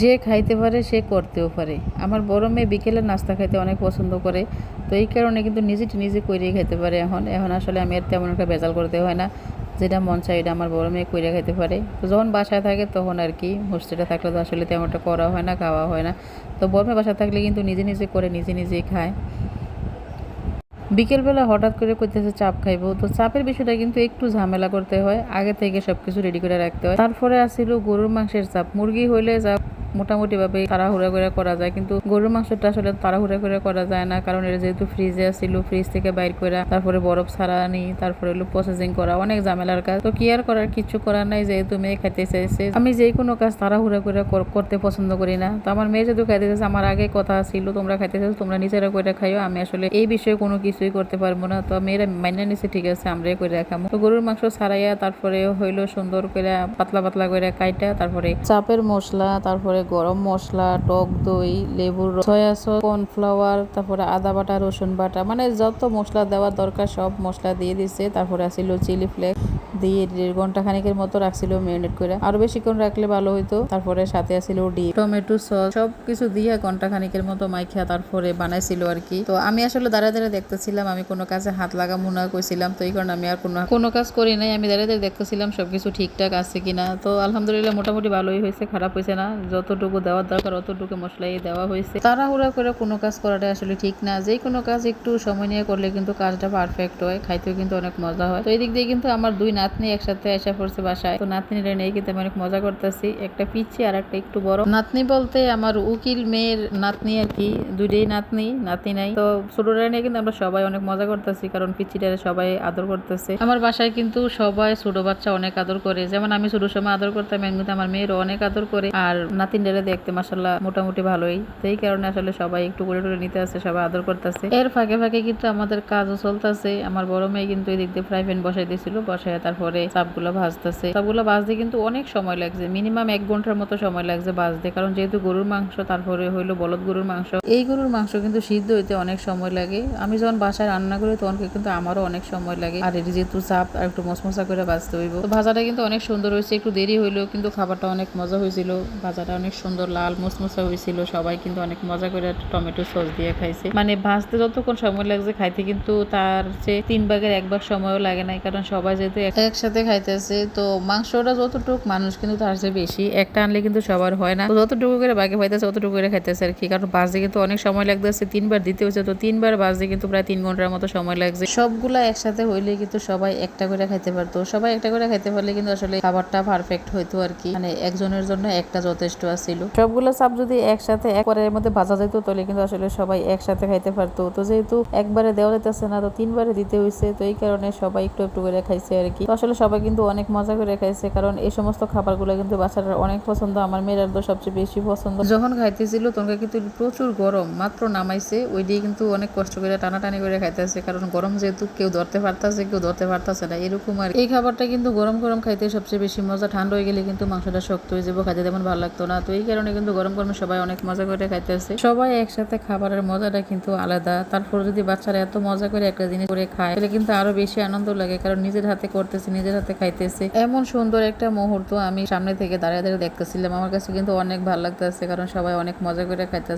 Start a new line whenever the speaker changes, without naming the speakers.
যে খাইতে পারে সে করতেও পারে। আমার বড় মেয়ে বিকেলের নাস্তা খাইতে অনেক পছন্দ করে, তো এই কারণে কিন্তু নিজেটি নিজে কইরেই খাইতে পারে। এখন আসলে আমি আর তেমন একটা ভেজাল করতে হয় না, যেটা মন চায় এটা আমার বড় মেয়ে কইরা খাইতে পারে। তো যখন বাসায় থাকে তখন আর কি, হোস্টেলে থাকলে তো আসলে তেমন একটা করা হয় না, খাওয়া হয় না। তো বড় মেয়ে বাসায় থাকলে কিন্তু নিজে নিজে করে নিজে নিজেই খায়। বিকেলবেলা হঠাৎ করে কইতেছে চাপ খাইবো, তো চাপের বিষয়টা কিন্তু একটু ঝামেলা করতে হয়, আগে থেকে সবকিছু রেডি করে রাখতে হয়। তারপরে আসছিল গরুর মাংসের চাপ। মুরগি হইলে যা মোটামুটি ভাবে তাড়াহুড়া করে করা যায়, কিন্তু গরুর মাংসটা আসলে তাড়াহুড়া করে করা যায় না, কারণ এটা যেহেতু ফ্রিজে আসছিল, ফ্রিজ থেকে বাইর করে তারপরে বরফ ছাড়া আনি, তারপরে হলো প্রসেসিং করা, অনেক ঝামেলার কাজ। তো কি আর করার, কিছু করার নাই, যেহেতু মেয়ে খাইতে চাইছে। আমি যে কোনো কাজ তাড়াহুড়া করে করতে পছন্দ করি না। তো আমার মেয়ে যেহেতু খাইতে চাইছে, আমার আগে কথা ছিল তোমরা খাইতে চাইছো তোমরা নিজেরা করে খাইও, আমি আসলে এই বিষয়ে কোনো কিছুই করতে পারবো না। তো মেয়েরা মাইনা নিছে, ঠিক আছে আমরাই করে রাখামো। তো গরুর মাংস ছাড়াইয়া তারপরে হইলো সুন্দর করে পাতলা পাতলা করে কাইটা, তারপরে চাপের মশলা, তারপরে গরম মশলা, টক দই, লেবুর সয়া সস, কর্নফ্লাওয়ার, তারপরে আদা বাটা, রসুন বাটা, মানে যত মশলা দেওয়ার দরকার সব মশলা দিয়ে দিছে। তারপরে আসছিল চিলি ফ্লেক্স দিয়ে 1.5 ঘন্টা খানিকের মতো রাখছিল ম্যারিনেট করে, আরো বেশিক্ষণ রাখলে ভালো হইতো। তারপরে সাথে আসছিল ডিম, টমেটো সস, সব কিছু দিয়ে ঘন্টা খানিকের মতো মাইখা তারপরে বানাইছিল আর কি। তো আমি আসলে দাঁড়া দাঁড়া দেখতেছিলাম, আমি কোনো কাজে হাত লাগামু না কইছিলাম, তো এই কারণে আমি আর কোনো কাজ করি নাই। আমি দাঁড়া দাঁড়া দেখতেছিলাম সবকিছু ঠিকঠাক আছে কিনা। তো আলহামদুলিল্লাহ মোটামুটি ভালোই হয়েছে, খারাপ হয়েছে না। যতটুকু দেওয়ার দরকার অতটুকু মশলাই দেওয়া হয়েছে। তাড়াহুড়া করে কোনো কাজ করাটা আসলে ঠিক না, যে কোনো কাজ একটু সময় নিয়ে করলে কিন্তু কাজটা পারফেক্ট হয়, খাইতেও কিন্তু অনেক মজা হয়। তো এই দিক দিয়ে কিন্তু আমার 2 নাতনি একসাথে এসে পড়ছে বাসায়। তো নাতনিরা নিয়ে কিন্তু আমি অনেক মজা করতেছি, একটা পিচ্ছি আর একটা একটু বড়। নাতনি বলতে আমার উকিল মেয়ের নাতনি আর কি, দুইটাই নাতনি, নাতি নাই। তো ছোটরা নিয়ে কিন্তু আমরা সবাই অনেক মজা করতেছি, কারণ পিচ্ছিটারে সবাই আদর করতেছে। আমার বাসায় কিন্তু সবাই ছোট বাচ্চা অনেক আদর করে, যেমন আমি ছোট সময় আদর করতাম, কিন্তু আমার মেয়েরও অনেক আদর করে। আর নাতিনরা দেখতে মাশাআল্লাহ মোটামুটি ভালোই, তো এই কারণে আসলে সবাই একটু করে টরে নিতে আছে, সবাই আদর করতেছে। এর ফাঁকে ফাঁকে কিন্তু আমাদের কাজও চলতেছে। আমার বড় মেয়ে কিন্তু এই দিক দিয়ে ফ্রাই প্যান বসাই দিয়েছিল, বসায় তারপরে চাপগুলো ভাজতেছে। চাপগুলো ভাজতে কিন্তু অনেক সময় লাগছে, মিনিমাম 1 ঘন্টার মতো সময় লাগছে ভাজতে, কারণ যেহেতু গরুর মাংস, তারপরে হইলো বলদ গরুর মাংস, এই গরুর মাংস কিন্তু সিদ্ধ হইতে অনেক সময় লাগে। আমি যখন বাসায় রান্না করি তখন কিন্তু আমারও অনেক সময় লাগে, আর এর যেহেতু চাপ আর একটু মশমশা করে ভাজতে হইব। তো ভাজাটা কিন্তু অনেক সুন্দর হয়েছে, একটু দেরি হইলেও কিন্তু খাবারটা অনেক মজা হয়েছিল। ভাজাটা অনেক সুন্দর লাল মশমশা হয়েছিল, সবাই কিন্তু অনেক মজা করে টমেটো সস দিয়ে খাইছে। মানে ভাজতে যতক্ষণ সময় লাগছে, খাইতে কিন্তু তার চেয়ে 3 ভাগের 1 ভাগ সময়ও লাগে নাই, কারণ সবাই যেহেতু একসাথে খাইতেছে। তো মাংসটা যতটুক মানুষ কিন্তু তার চেয়ে বেশি, একটা আনলে কিন্তু সবার হয় না। তো যতটুকু করে বাকি খাইতেছে ততটুকু করে খাইতেছে আর কি, কারণ ভাজতে কিন্তু অনেক সময় লাগতেছে, 3 বার দিতে হচ্ছে। তো 3 বার ভাজতে কিন্তু প্রায় 3 ঘন্টার মতো সময় লাগছে। সবগুলা একসাথে হইলে কিন্তু সবাই একটা করে খাইতে পারতো, সবাই একটা করে খাইতে পারলে কিন্তু আসলে খাবারটা পারফেক্ট হইতো আর কি, মানে একজনের জন্য একটা যথেষ্ট আছিল। সবগুলো চাপ যদি একসাথে একবারের মধ্যে ভাজা যেত তাহলে কিন্তু আসলে সবাই একসাথে খাইতে পারতো। তো যেহেতু একবারে দেওয়া যেতেছে না, তো 3 বারে দিতে হয়েছে, তো এই কারণে সবাই একটু একটু করে খাইছে আর কি। তো আসলে সবাই কিন্তু অনেক মজা করে খাইছে, কারণ এই সমস্ত খাবারগুলো কিন্তু বাচ্চারা অনেক পছন্দ, আমার মেয়ের তো সবচেয়ে বেশি পছন্দ। যখন খাইতেছিল তখন কিন্তু প্রচুর গরম, মাত্র নামাইছে ওই দিয়ে কিন্তু অনেক কষ্ট করে টানাটানি করে খাইতেছে, কারণ গরম যেহেতু কেউ ধরতে পারতেছে কেউ ধরতে পারতেছে না, এরকম আর এই খাবারটা কিন্তু গরম গরম খাইতে সবচেয়ে বেশি মজা। ঠান্ডা হয়ে গেলে কিন্তু মাংসটা শক্ত হয়ে যাবো, খাইতে তেমন ভালো লাগতো না। তো এই কারণে কিন্তু গরম গরমে সবাই অনেক মজা করে খাইতেছে। সবাই একসাথে খাবারের মজাটা কিন্তু আলাদা। তারপর যদি বাচ্চারা এত মজা করে একটা জিনিস করে খায় তাহলে কিন্তু আরো বেশি আনন্দ লাগে, কারণ নিজের হাতে করতেছে, নিজের হাতে খাইতেছে। এমন সুন্দর একটা মুহূর্ত আমি সামনে থেকে দাঁড়িয়ে দাঁড়িয়ে দেখতেছিলাম, আমার কাছে কিন্তু অনেক ভালো লাগতেছে, কারণ সবাই অনেক মজা করে খাইতেছে।